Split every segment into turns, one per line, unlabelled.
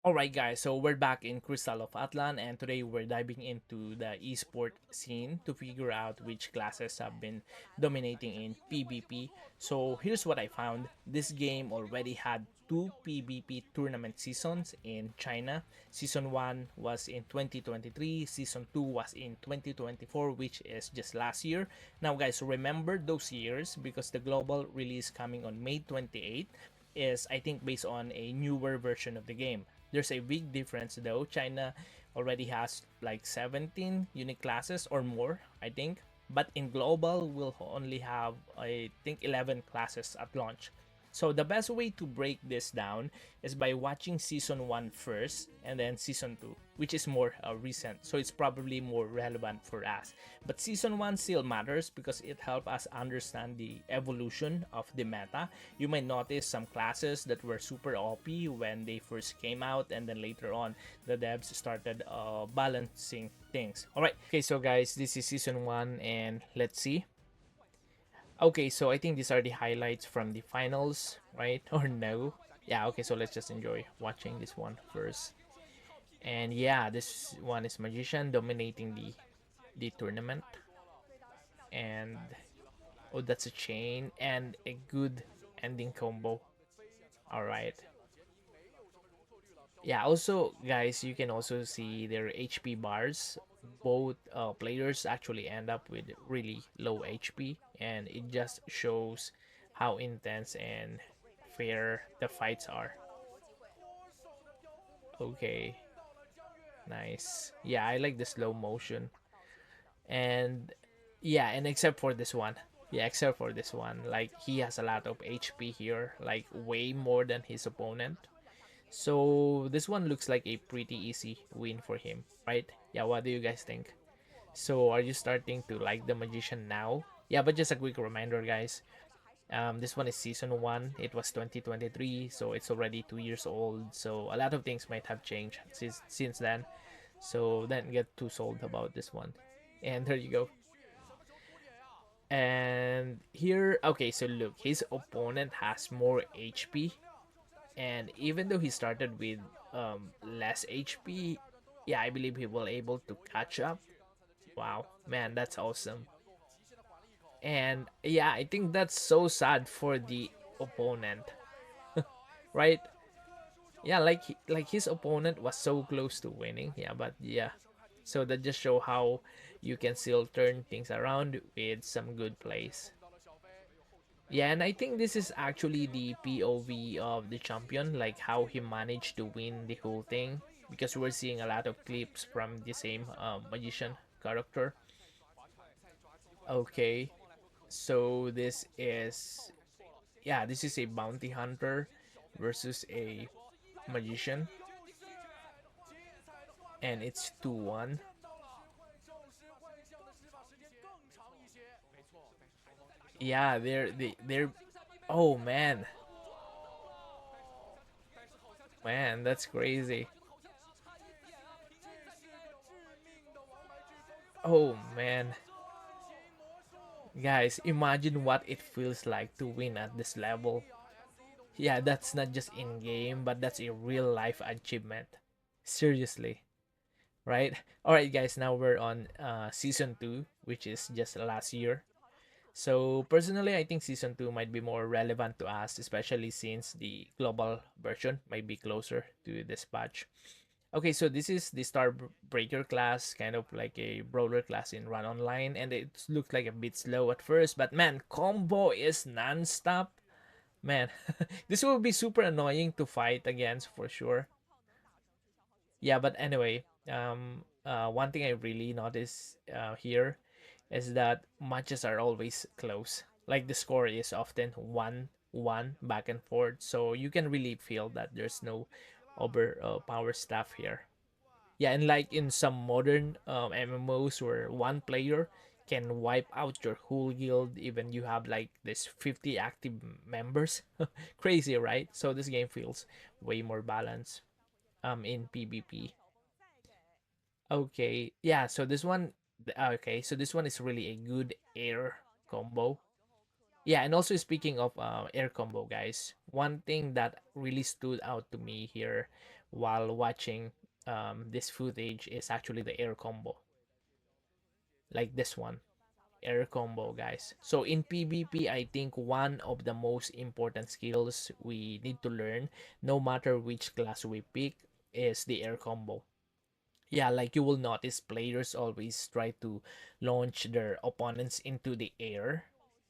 Alright guys, so we're back in Crystal of Atlan and today we're diving into the esport scene to figure out which classes have been dominating in PvP. So here's what I found. This game already had two PvP tournament seasons in China. Season 1 was in 2023, Season 2 was in 2024, which is just last year. Now guys, remember those years because the global release coming on May 28th is I think based on a newer version of the game. There's a big difference though. China already has like 17 unique classes or more, I think. But in global, we'll only have, I think, 11 classes at launch. So the best way to break this down is by watching season 1 first and then season 2, which is more recent. So it's probably more relevant for us. But season 1 still matters because it helps us understand the evolution of the meta. You might notice some classes that were super OP when they first came out, and then later on the devs started balancing things. Alright, okay, so guys, this is season 1 and let's see. Okay, so I think these are the highlights from the finals, right? Or no? Yeah, okay, so let's just enjoy watching this one first. And yeah, this one is Magician dominating the tournament. And oh, that's a chain and a good ending combo. All right. Yeah, also guys, you can also see their HP bars. Both players actually end up with really low HP, and it just shows how intense and fair the fights are. Okay, nice. Yeah, I like the slow motion. And yeah, and except for this one. Yeah, except for this one. Like, he has a lot of HP here, like way more than his opponent. So this one looks like a pretty easy win for him, right? Yeah, what do you guys think? So are you starting to like the Magician now? Yeah, but just a quick reminder, guys. This one is season 1. It was 2023, so it's already 2 years old. So a lot of things might have changed since then. So don't get too sold about this one. And there you go. And here, okay, so look, his opponent has more HP, and even though he started with less HP, yeah, I believe he will able to catch up. Wow, man, that's awesome. And yeah, I think that's so sad for the opponent, right? Yeah, like his opponent was so close to winning. Yeah, but yeah, so that just show how you can still turn things around with some good plays. Yeah, and I think this is actually the POV of the champion, like how he managed to win the whole thing, because we're seeing a lot of clips from the same magician character. Okay, so this is, yeah, this is a bounty hunter versus a magician, and it's 2-1. Yeah, they're oh man, man, that's crazy. Oh man, guys, imagine what it feels like to win at this level. Yeah, that's not just in game, but that's a real life achievement. Seriously, right? All right, guys. Now we're on season 2, which is just last year. So personally, I think season 2 might be more relevant to us, especially since the global version might be closer to this patch. Okay, so this is the Star Breaker class, kind of like a brawler class in Run Online, and it looks like a bit slow at first, but man, combo is non-stop. Man, this will be super annoying to fight against for sure. Yeah, but anyway, one thing I really notice here is that matches are always close. Like the score is often 1-1 back and forth, so you can really feel that there's no over power stuff here. Yeah, and like in some modern MMOs where one player can wipe out your whole guild, even you have like this 50 active members. Crazy, right? So this game feels way more balanced in PvP. Okay, yeah, so this one, okay, so this one is really a good air combo. Yeah, and also speaking of air combo, guys, one thing that really stood out to me here while watching this footage is actually the air combo, like this one, air combo, guys. So in PvP, I think one of the most important skills we need to learn, no matter which class we pick, is the air combo. Yeah, like you will notice players always try to launch their opponents into the air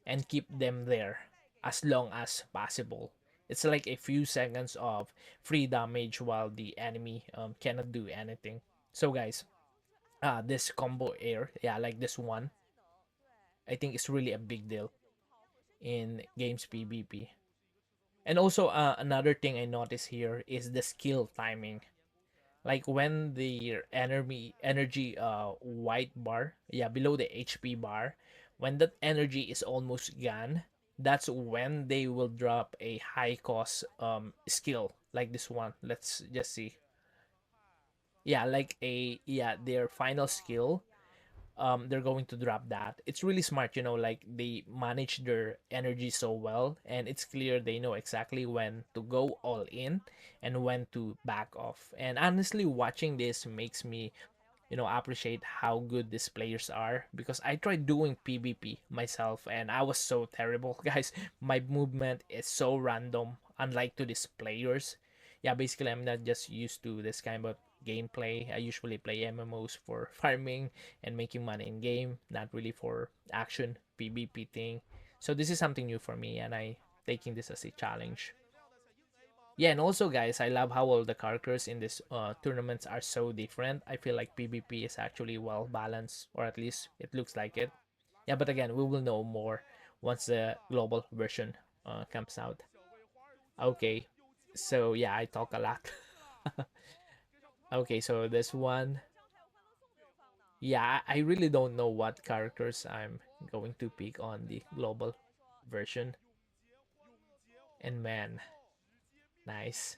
and keep them there as long as possible. It's like a few seconds of free damage while the enemy cannot do anything. So guys, this combo air, yeah, like this one, I think it's really a big deal in games PvP. And also another thing I notice here is the skill timing. Like when the energy white bar, yeah, below the HP bar, when that energy is almost gone, that's when they will drop a high cost skill like this one. Let's just see. Yeah, like a, yeah, their final skill, they're going to drop that. It's really smart, like they manage their energy so well, and it's clear they know exactly when to go all in and when to back off. And honestly, watching this makes me appreciate how good these players are, because I tried doing PvP myself and I was so terrible, guys. My movement is so random, unlike to these players. Yeah, basically I'm not just used to this kind of gameplay. I usually play MMOs for farming and making money in game, not really for action PvP thing. So this is something new for me, and I taking this as a challenge. Yeah, and also, guys, I love how all the characters in this tournaments are so different. I feel like PvP is actually well balanced, or at least it looks like it. Yeah, but again, we will know more once the global version comes out. Okay, so yeah, I talk a lot. Okay, so this one, yeah, I really don't know what characters I'm going to pick on the global version. And man, nice.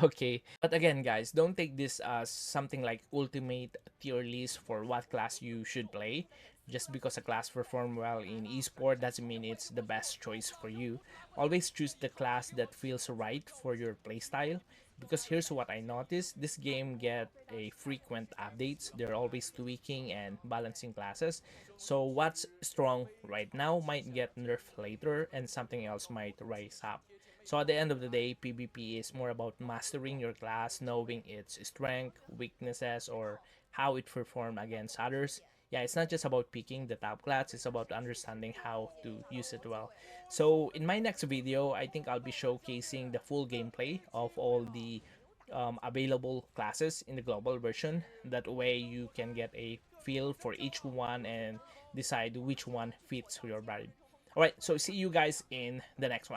Okay, but again, guys, don't take this as something like ultimate tier list for what class you should play. Just because a class perform well in esport doesn't mean it's the best choice for you. Always choose the class that feels right for your playstyle. Because here's what I noticed: this game get a frequent updates. They're always tweaking and balancing classes. So what's strong right now might get nerfed later, and something else might rise up. So at the end of the day, PvP is more about mastering your class, knowing its strength, weaknesses, or how it performs against others. Yeah, it's not just about picking the top class, it's about understanding how to use it well. So in my next video, I think I'll be showcasing the full gameplay of all the available classes in the global version. That way you can get a feel for each one and decide which one fits your body. Alright, so see you guys in the next one.